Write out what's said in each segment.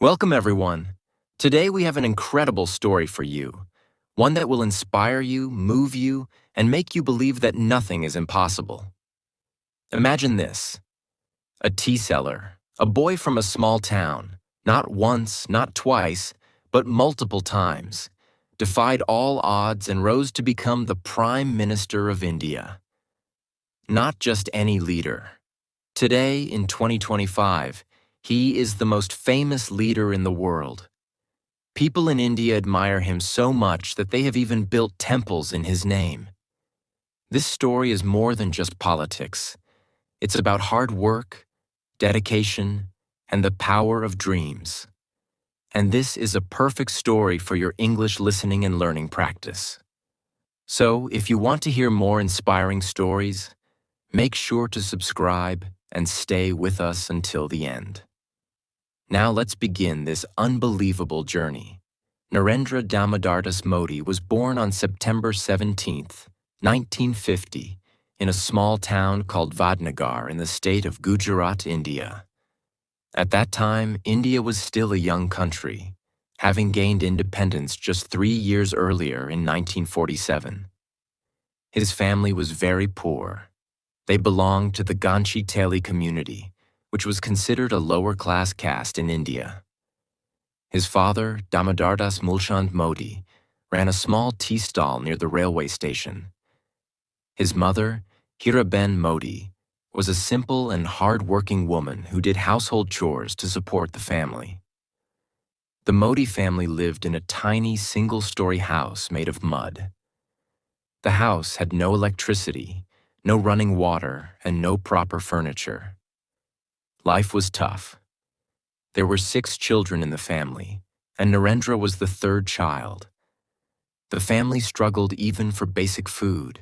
Welcome, everyone. Today we have an incredible story for you, one that will inspire you, move you, and make you believe that nothing is impossible. Imagine this: a tea seller, a boy from a small town, not once, not twice, but multiple times, defied all odds and rose to become the Prime Minister of India. Not just any leader. Today, in 2025, he is the most famous leader in the world. People in India admire him so much that they have even built temples in his name. This story is more than just politics. It's about hard work, dedication, and the power of dreams. And this is a perfect story for your English listening and learning practice. So, if you want to hear more inspiring stories, make sure to subscribe and stay with us until the end. Now let's begin this unbelievable journey. Narendra Modi was born on September 17, 1950, in a small town called Vadnagar in the state of Gujarat, India. At that time, India was still a young country, having gained independence just 3 years earlier in 1947. His family was very poor. They belonged to the Ganchi Teli community, which was considered a lower-class caste in India. His father, Damodardas Mulchand Modi, ran a small tea stall near the railway station. His mother, Hiraben Modi, was a simple and hard-working woman who did household chores to support the family. The Modi family lived in a tiny single-story house made of mud. The house had no electricity, no running water, and no proper furniture. Life was tough. There were 6 children in the family, and Narendra was the 3rd child. The family struggled even for basic food.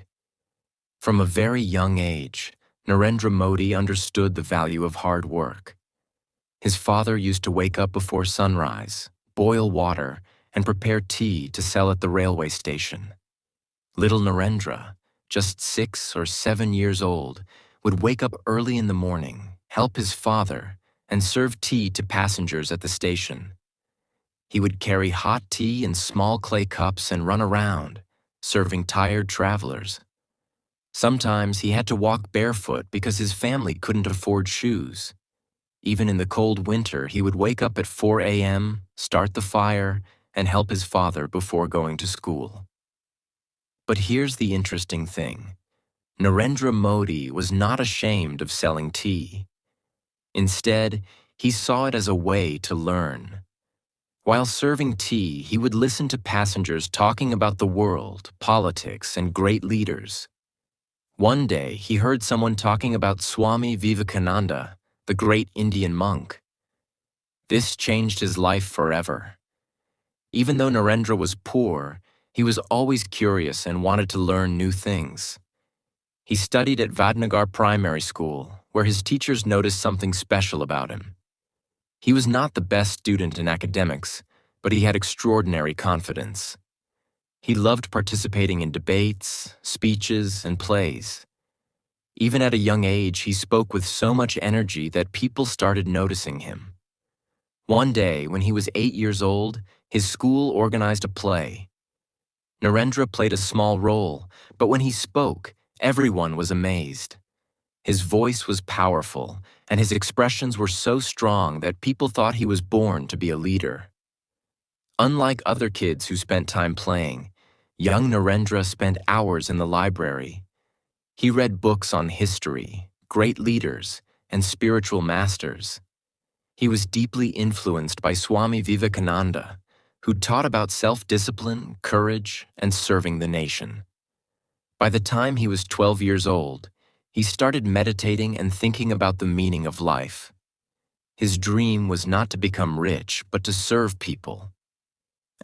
From a very young age, Narendra Modi understood the value of hard work. His father used to wake up before sunrise, boil water, and prepare tea to sell at the railway station. Little Narendra, just 6 or 7 years old, would wake up early in the morning, help his father, and serve tea to passengers at the station. He would carry hot tea in small clay cups and run around, serving tired travelers. Sometimes he had to walk barefoot because his family couldn't afford shoes. Even in the cold winter, he would wake up at 4 a.m., start the fire, and help his father before going to school. But here's the interesting thing. Narendra Modi was not ashamed of selling tea. Instead, he saw it as a way to learn. While serving tea, he would listen to passengers talking about the world, politics, and great leaders. One day, he heard someone talking about Swami Vivekananda, the great Indian monk. This changed his life forever. Even though Narendra was poor, he was always curious and wanted to learn new things. He studied at Vadnagar Primary School, where his teachers noticed something special about him. He was not the best student in academics, but he had extraordinary confidence. He loved participating in debates, speeches, and plays. Even at a young age, he spoke with so much energy that people started noticing him. One day, when he was 8 years old, his school organized a play. Narendra played a small role, but when he spoke, everyone was amazed. His voice was powerful, and his expressions were so strong that people thought he was born to be a leader. Unlike other kids who spent time playing, young Narendra spent hours in the library. He read books on history, great leaders, and spiritual masters. He was deeply influenced by Swami Vivekananda, who taught about self-discipline, courage, and serving the nation. By the time he was 12 years old, he started meditating and thinking about the meaning of life. His dream was not to become rich, but to serve people.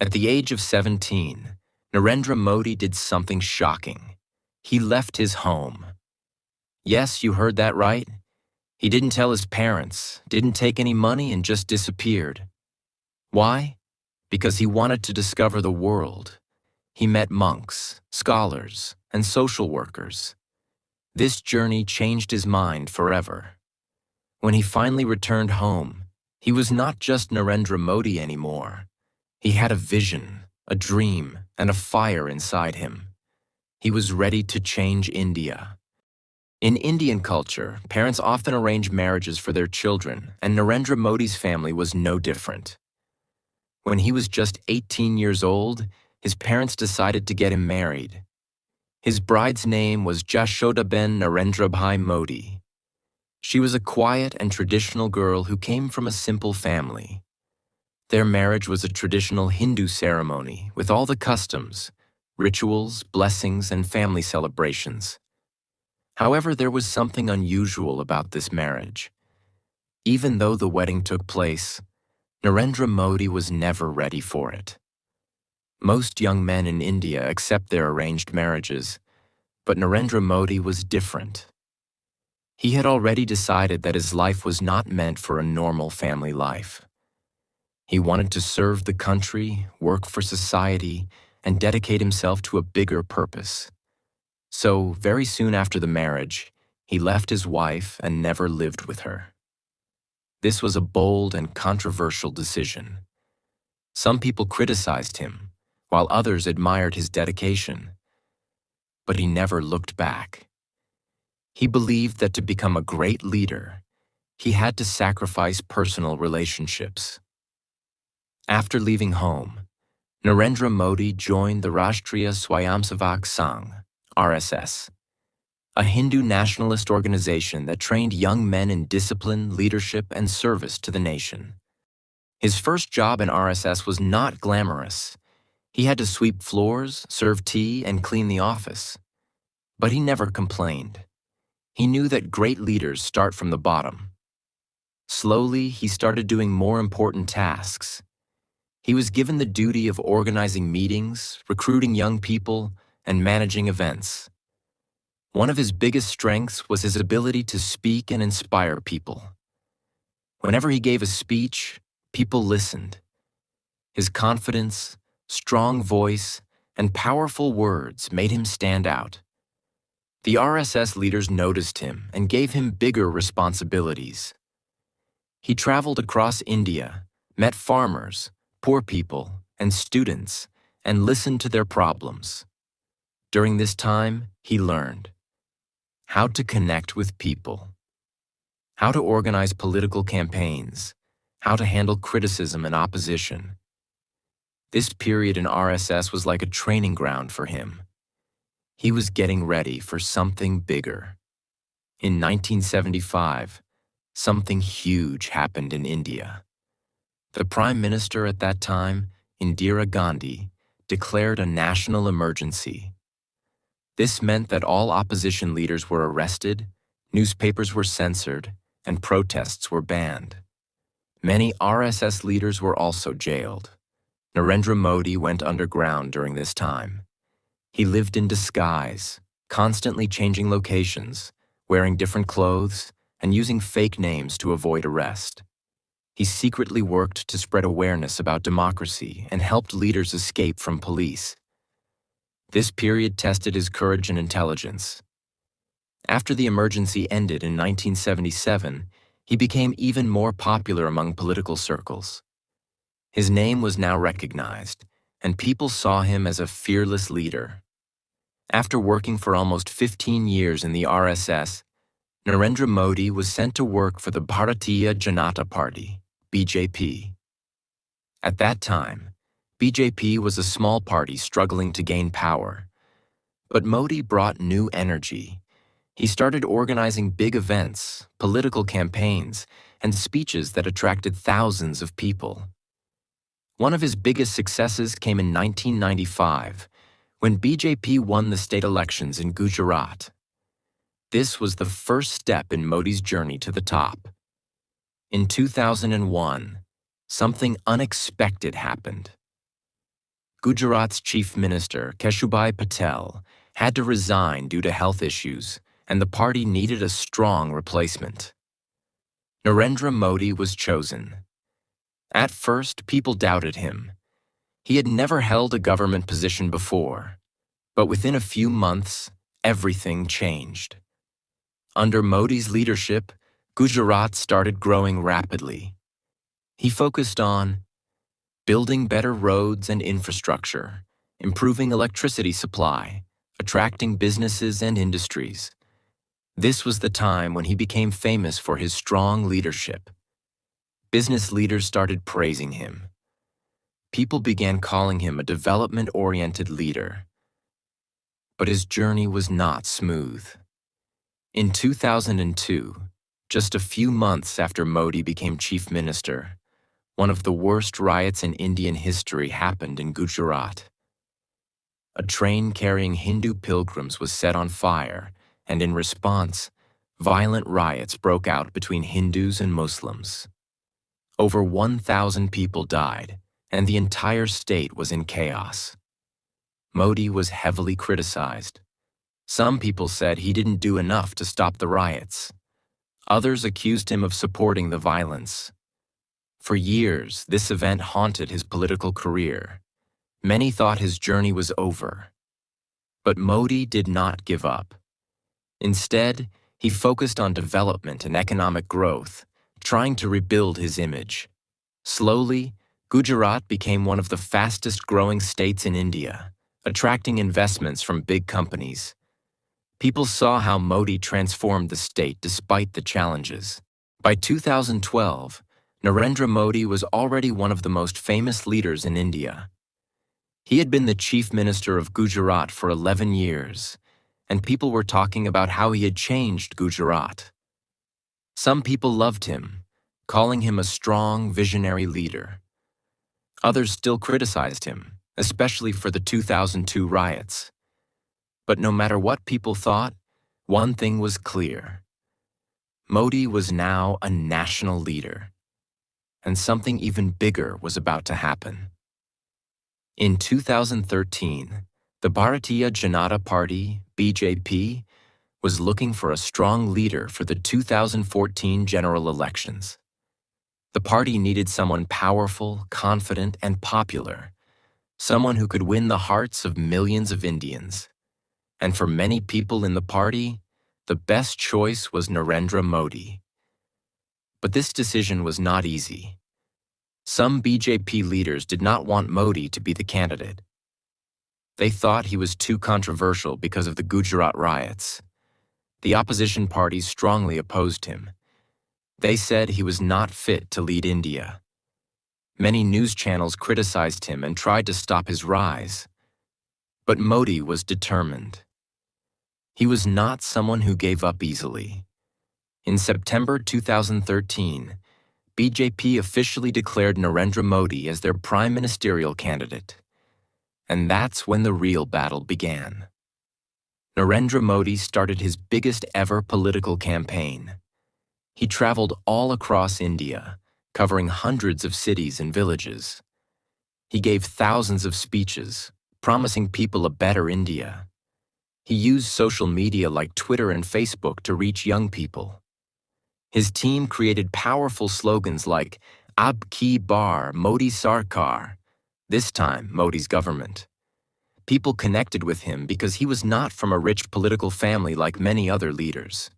At the age of 17, Narendra Modi did something shocking. He left his home. Yes, you heard that right. He didn't tell his parents, didn't take any money, and just disappeared. Why? Because he wanted to discover the world. He met monks, scholars, and social workers. This journey changed his mind forever. When he finally returned home, He was not just Narendra Modi anymore. He had a vision, a dream, and a fire inside him. He was ready to change India. In Indian culture, parents often arrange marriages for their children, and Narendra Modi's family was no different. When he was just 18 years old, his parents decided to get him married. His bride's name was Jashodaben Narendrabhai Modi. She was a quiet and traditional girl who came from a simple family. Their marriage was a traditional Hindu ceremony with all the customs, rituals, blessings, and family celebrations. However, there was something unusual about this marriage. Even though the wedding took place, Narendra Modi was never ready for it. Most young men in India accept their arranged marriages, but Narendra Modi was different. He had already decided that his life was not meant for a normal family life. He wanted to serve the country, work for society, and dedicate himself to a bigger purpose. So, very soon after the marriage, he left his wife and never lived with her. This was a bold and controversial decision. Some people criticized him, while others admired his dedication. But he never looked back. He believed that to become a great leader, he had to sacrifice personal relationships. After leaving home, Narendra Modi joined the Rashtriya Swayamsevak Sangh, RSS, a Hindu nationalist organization that trained young men in discipline, leadership, and service to the nation. His first job in RSS was not glamorous. He had to sweep floors, serve tea, and clean the office. But he never complained. He knew that great leaders start from the bottom. Slowly, he started doing more important tasks. He was given the duty of organizing meetings, recruiting young people, and managing events. One of his biggest strengths was his ability to speak and inspire people. Whenever he gave a speech, people listened. His confidence, strong voice, and powerful words made him stand out. The RSS leaders noticed him and gave him bigger responsibilities. He traveled across India, met farmers, poor people, and students, and listened to their problems. During this time, he learned how to connect with people, how to organize political campaigns, how to handle criticism and opposition. This period in RSS was like a training ground for him. He was getting ready for something bigger. In 1975, something huge happened in India. The Prime Minister at that time, Indira Gandhi, declared a national emergency. This meant that all opposition leaders were arrested, newspapers were censored, and protests were banned. Many RSS leaders were also jailed. Narendra Modi went underground during this time. He lived in disguise, constantly changing locations, wearing different clothes, and using fake names to avoid arrest. He secretly worked to spread awareness about democracy and helped leaders escape from police. This period tested his courage and intelligence. After the emergency ended in 1977, he became even more popular among political circles. His name was now recognized, and people saw him as a fearless leader. After working for almost 15 years in the RSS, Narendra Modi was sent to work for the Bharatiya Janata Party, BJP. At that time, BJP was a small party struggling to gain power. But Modi brought new energy. He started organizing big events, political campaigns, and speeches that attracted thousands of people. One of his biggest successes came in 1995, when BJP won the state elections in Gujarat. This was the first step in Modi's journey to the top. In 2001, something unexpected happened. Gujarat's chief minister, Keshubhai Patel, had to resign due to health issues, and the party needed a strong replacement. Narendra Modi was chosen. At first, people doubted him. He had never held a government position before, but within a few months, everything changed. Under Modi's leadership, Gujarat started growing rapidly. He focused on building better roads and infrastructure, improving electricity supply, attracting businesses and industries. This was the time when he became famous for his strong leadership. Business leaders started praising him. People began calling him a development-oriented leader. But his journey was not smooth. In 2002, just a few months after Modi became chief minister, one of the worst riots in Indian history happened in Gujarat. A train carrying Hindu pilgrims was set on fire, and in response, violent riots broke out between Hindus and Muslims. Over 1,000 people died, and the entire state was in chaos. Modi was heavily criticized. Some people said he didn't do enough to stop the riots. Others accused him of supporting the violence. For years, this event haunted his political career. Many thought his journey was over. But Modi did not give up. Instead, he focused on development and economic growth, trying to rebuild his image. Slowly, Gujarat became one of the fastest-growing states in India, attracting investments from big companies. People saw how Modi transformed the state despite the challenges. By 2012, Narendra Modi was already one of the most famous leaders in India. He had been the chief minister of Gujarat for 11 years, and people were talking about how he had changed Gujarat. Some people loved him, calling him a strong, visionary leader. Others still criticized him, especially for the 2002 riots. But no matter what people thought, one thing was clear. Modi was now a national leader, and something even bigger was about to happen. In 2013, the Bharatiya Janata Party, BJP, was looking for a strong leader for the 2014 general elections. The party needed someone powerful, confident, and popular, someone who could win the hearts of millions of Indians. And for many people in the party, the best choice was Narendra Modi. But this decision was not easy. Some BJP leaders did not want Modi to be the candidate. They thought he was too controversial because of the Gujarat riots. The opposition parties strongly opposed him. They said he was not fit to lead India. Many news channels criticized him and tried to stop his rise. But Modi was determined. He was not someone who gave up easily. In September 2013, BJP officially declared Narendra Modi as their prime ministerial candidate. And that's when the real battle began. Narendra Modi started his biggest ever political campaign. He traveled all across India, covering hundreds of cities and villages. He gave thousands of speeches, promising people a better India. He used social media like Twitter and Facebook to reach young people. His team created powerful slogans like Ab Ki Bar Modi Sarkar, this time Modi's government. People connected with him because he was not from a rich political family like many other leaders.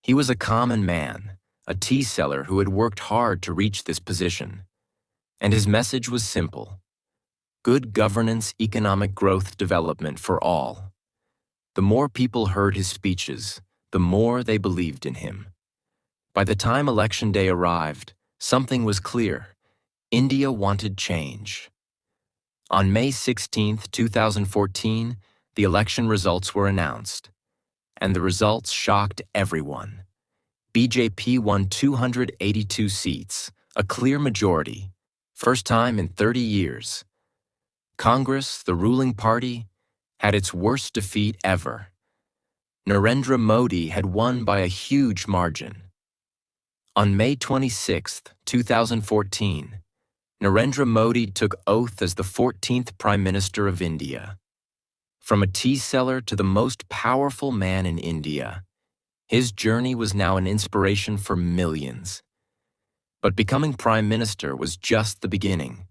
He was a common man, a tea seller who had worked hard to reach this position. And his message was simple: good governance, economic growth, development for all. The more people heard his speeches, the more they believed in him. By the time Election Day arrived, something was clear. India wanted change. On May 16, 2014, the election results were announced. And the results shocked everyone. BJP won 282 seats, a clear majority, first time in 30 years. Congress, the ruling party, had its worst defeat ever. Narendra Modi had won by a huge margin. On May 26, 2014, Narendra Modi took oath as the 14th Prime Minister of India. From a tea seller to the most powerful man in India, his journey was now an inspiration for millions. But becoming Prime Minister was just the beginning.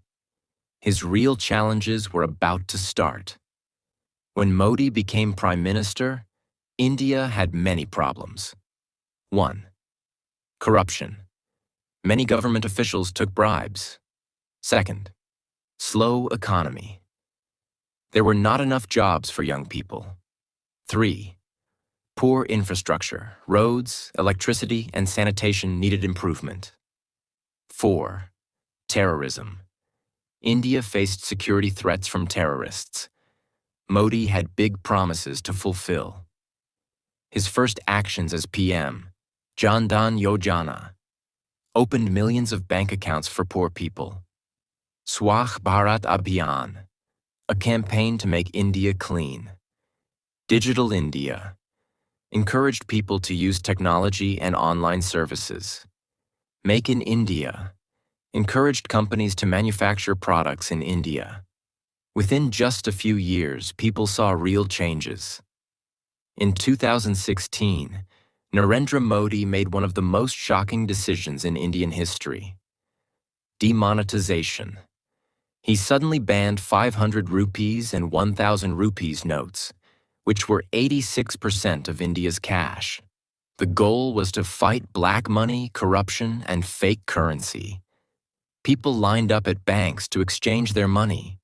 His real challenges were about to start. When Modi became Prime Minister, India had many problems. 1. Corruption. Many government officials took bribes. Second, slow economy. There were not enough jobs for young people. 3. Poor infrastructure. Roads, electricity, and sanitation needed improvement. 4. Terrorism. India faced security threats from terrorists. Modi had big promises to fulfill. His first actions as PM, Jan Dhan Yojana, opened millions of bank accounts for poor people. Swachh Bharat Abhiyan, a campaign to make India clean. Digital India, encouraged people to use technology and online services. Make in India, encouraged companies to manufacture products in India. Within just a few years, people saw real changes. In 2016, Narendra Modi made one of the most shocking decisions in Indian history: demonetization. He suddenly banned 500 rupees and 1,000 rupees notes, which were 86% of India's cash. The goal was to fight black money, corruption, and fake currency. People lined up at banks to exchange their money.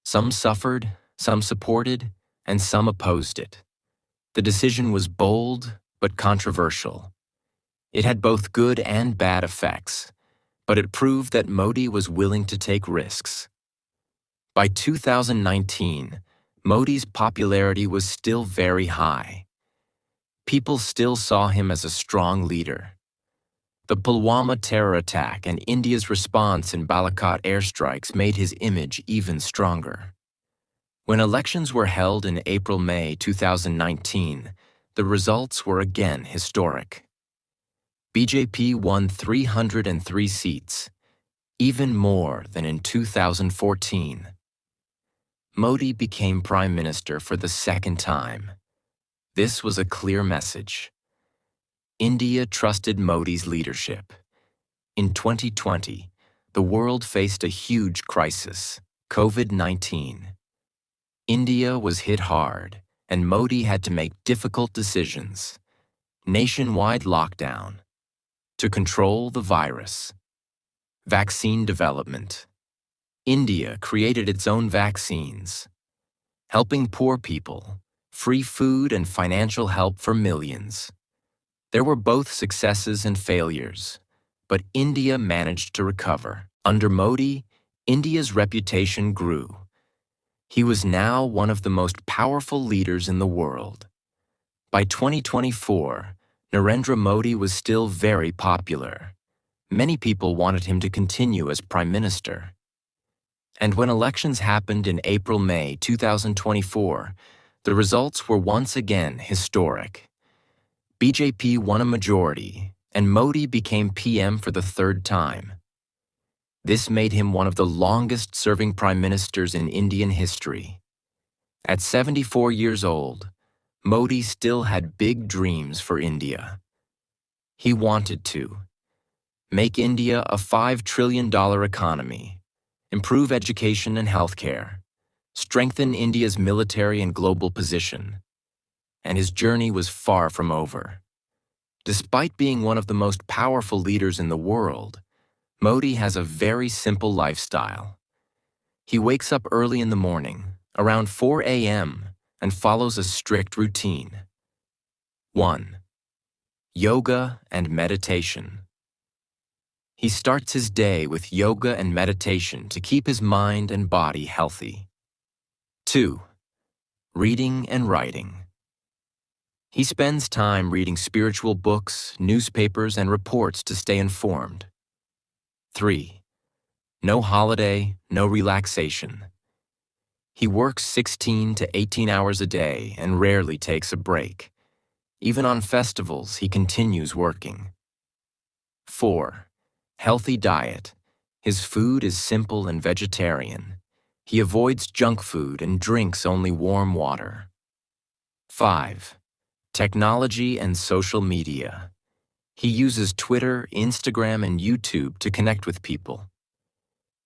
Some suffered, some supported, and some opposed it. The decision was bold but controversial. It had both good and bad effects, but it proved that Modi was willing to take risks. By 2019, Modi's popularity was still very high. People still saw him as a strong leader. The Pulwama terror attack and India's response in Balakot airstrikes made his image even stronger. When elections were held in April-May 2019, the results were again historic. BJP won 303 seats, even more than in 2014. Modi became Prime Minister for the second time. This was a clear message. India trusted Modi's leadership. In 2020, the world faced a huge crisis, COVID-19. India was hit hard, and Modi had to make difficult decisions. Nationwide lockdown to control the virus. Vaccine development. India created its own vaccines, helping poor people, free food and financial help for millions. There were both successes and failures, but India managed to recover. Under Modi, India's reputation grew. He was now one of the most powerful leaders in the world. By 2024, Narendra Modi was still very popular. Many people wanted him to continue as Prime Minister. And when elections happened in April-May 2024, the results were once again historic. BJP won a majority, and Modi became PM for the third time. This made him one of the longest-serving prime ministers in Indian history. At 74 years old, Modi still had big dreams for India. He wanted to make India a $5 trillion economy, improve education and healthcare, strengthen India's military and global position. And his journey was far from over. Despite being one of the most powerful leaders in the world, Modi has a very simple lifestyle. He wakes up early in the morning, around 4 a.m., and follows a strict routine. 1. Yoga and meditation. He starts his day with yoga and meditation to keep his mind and body healthy. 2. Reading and writing. He spends time reading spiritual books, newspapers, and reports to stay informed. 3. No holiday, no relaxation. He works 16 to 18 hours a day and rarely takes a break. Even on festivals, he continues working. 4. Healthy diet. His food is simple and vegetarian. He avoids junk food and drinks only warm water. 5. Technology and social media. He uses Twitter, Instagram, and YouTube to connect with people.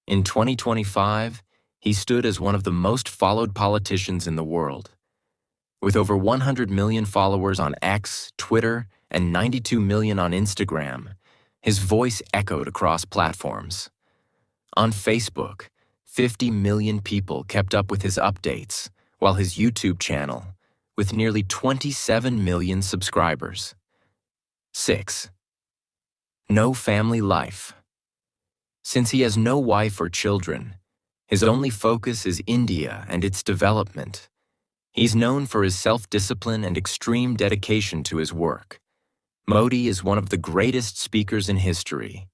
In 2025, he stood as one of the most followed politicians in the world. With over 100 million followers on X, Twitter, and 92 million on Instagram, His voice echoed across platforms. On Facebook, 50 million people kept up with his updates, while his YouTube channel, with nearly 27 million subscribers. 6. No family life. Since he has no wife or children, his only focus is India and its development. He's known for his self-discipline and extreme dedication to his work. Modi is one of the greatest speakers in history.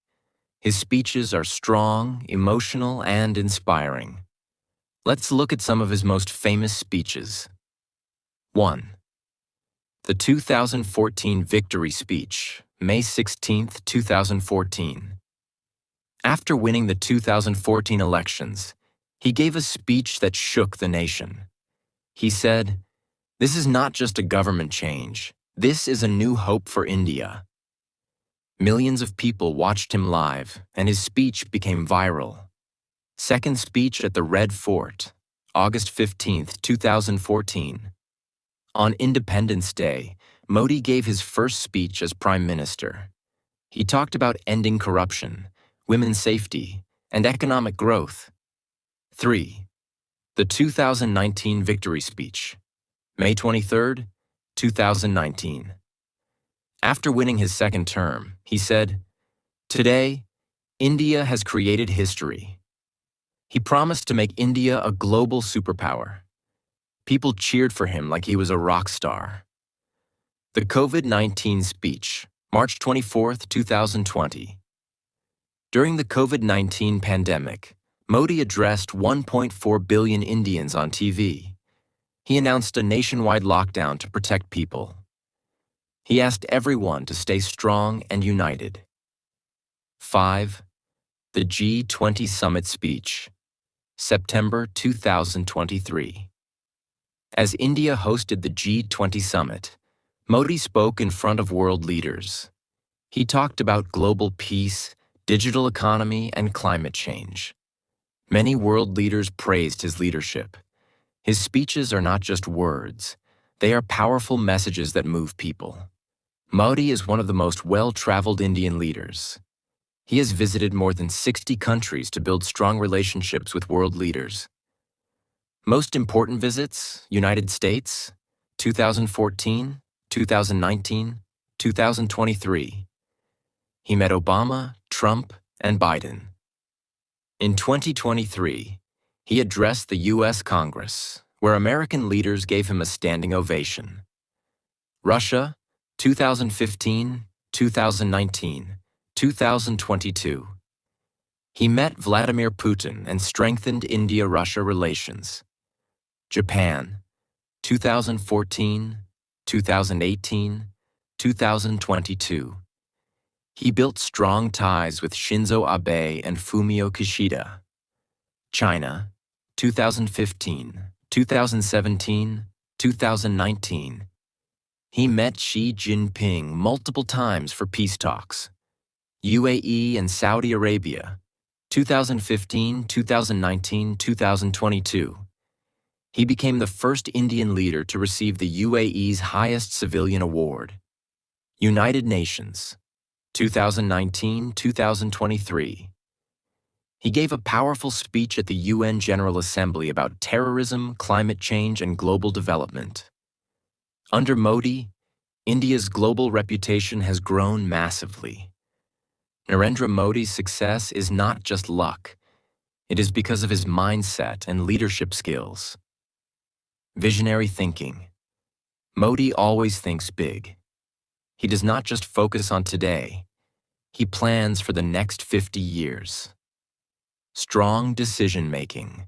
His speeches are strong, emotional, and inspiring. Let's look at some of his most famous speeches. 1. The 2014 Victory Speech, May 16, 2014. After winning the 2014 elections, he gave a speech that shook the nation. He said, "This is not just a government change. This is a new hope for India." Millions of people watched him live, and his speech became viral. Second speech at the Red Fort, August 15, 2014. On Independence Day, Modi gave his first speech as Prime Minister. He talked about ending corruption, women's safety, and economic growth. 3. The 2019 Victory Speech, May 23, 2019. After winning his second term, he said, "Today, India has created history." He promised to make India a global superpower. People cheered for him like he was a rock star. The COVID-19 Speech, March 24, 2020. During the COVID-19 pandemic, Modi addressed 1.4 billion Indians on TV. He announced a nationwide lockdown to protect people. He asked everyone to stay strong and united. 5. The G20 Summit Speech, September 2023. As India hosted the G20 Summit, Modi spoke in front of world leaders. He talked about global peace, digital economy, and climate change. Many world leaders praised his leadership. His speeches are not just words. They are powerful messages that move people. Modi is one of the most well-traveled Indian leaders. He has visited more than 60 countries to build strong relationships with world leaders. Most important visits: United States, 2014, 2019, 2023. He met Obama, Trump, and Biden. In 2023, he addressed the U.S. Congress, where American leaders gave him a standing ovation. Russia, 2015, 2019, 2022. He met Vladimir Putin and strengthened India-Russia relations. Japan, 2014, 2018, 2022. He built strong ties with Shinzo Abe and Fumio Kishida. China, 2015, 2017, 2019. He met Xi Jinping multiple times for peace talks. UAE and Saudi Arabia, 2015, 2019, 2022. He became the first Indian leader to receive the UAE's highest civilian award. United Nations, 2019, 2023. He gave a powerful speech at the UN General Assembly about terrorism, climate change, and global development. Under Modi, India's global reputation has grown massively. Narendra Modi's success is not just luck. It is because of his mindset and leadership skills. Visionary thinking. Modi always thinks big. He does not just focus on today. He plans for the next 50 years. Strong decision-making.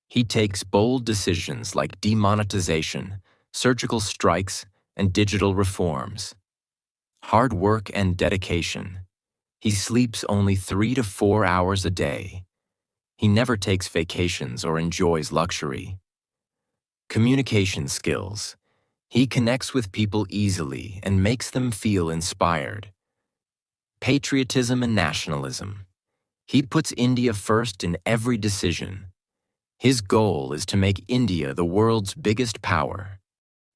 He takes bold decisions like demonetization, surgical strikes, and digital reforms. Hard work and dedication. He sleeps only 3 to 4 hours a day. He never takes vacations or enjoys luxury. Communication skills. He connects with people easily and makes them feel inspired. Patriotism and nationalism. He puts India first in every decision. His goal is to make India the world's biggest power.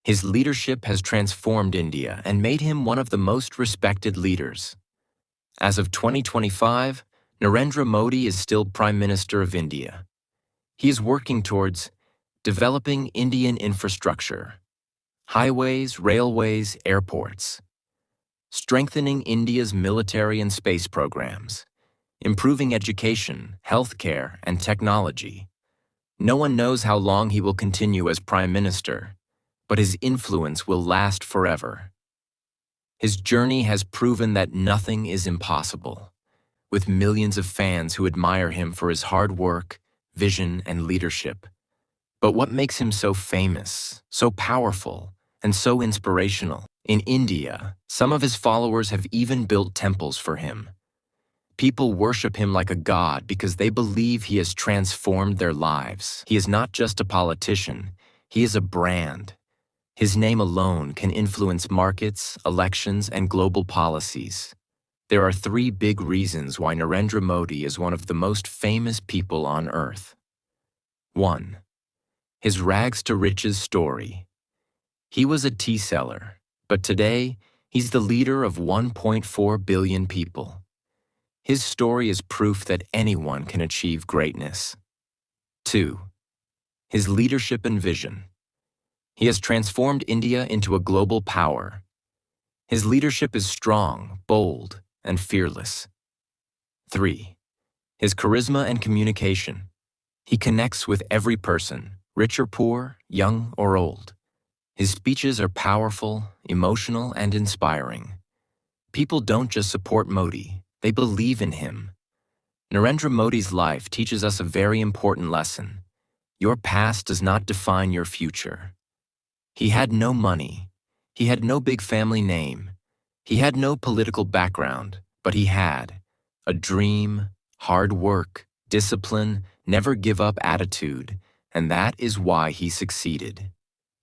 His leadership has transformed India and made him one of the most respected leaders. As of 2025, Narendra Modi is still Prime Minister of India. He is working towards developing Indian infrastructure, highways, railways, airports, strengthening India's military and space programs, improving education, healthcare, and technology. No one knows how long he will continue as Prime Minister, but his influence will last forever. His journey has proven that nothing is impossible, with millions of fans who admire him for his hard work, vision, and leadership. But what makes him so famous, so powerful, and so inspirational? In India, some of his followers have even built temples for him. People worship him like a god because they believe he has transformed their lives. He is not just a politician, he is a brand. His name alone can influence markets, elections, and global policies. There are 3 big reasons why Narendra Modi is one of the most famous people on earth. 1. His rags to riches story. He was a tea seller, but today he's the leader of 1.4 billion people. His story is proof that anyone can achieve greatness. 2. His leadership and vision. He has transformed India into a global power. His leadership is strong, bold, and fearless. 3. His charisma and communication. He connects with every person, rich or poor, young or old. His speeches are powerful, emotional, and inspiring. People don't just support Modi, they believe in him. Narendra Modi's life teaches us a very important lesson. Your past does not define your future. He had no money. He had no big family name. He had no political background, but he had a dream, hard work, discipline, never give up attitude, and that is why he succeeded.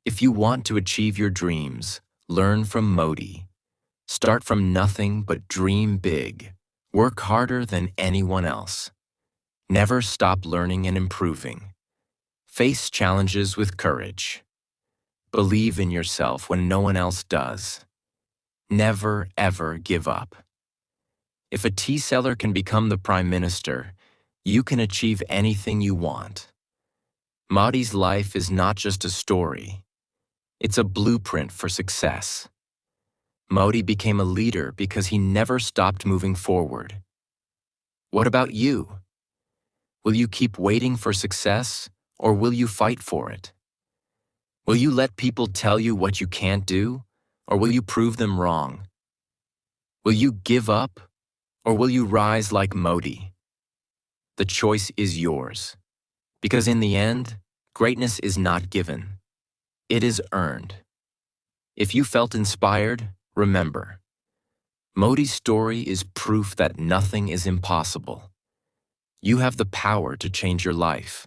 If you want to achieve your dreams, learn from Modi. Start from nothing but dream big. Work harder than anyone else. Never stop learning and improving. Face challenges with courage. Believe in yourself when no one else does. Never, ever give up. If a tea seller can become the Prime Minister, you can achieve anything you want. Modi's life is not just a story. It's a blueprint for success. Modi became a leader because he never stopped moving forward. What about you? Will you keep waiting for success, or will you fight for it? Will you let people tell you what you can't do, or will you prove them wrong? Will you give up, or will you rise like Modi? The choice is yours, because in the end, greatness is not given. It is earned. If you felt inspired, remember, Modi's story is proof that nothing is impossible. You have the power to change your life.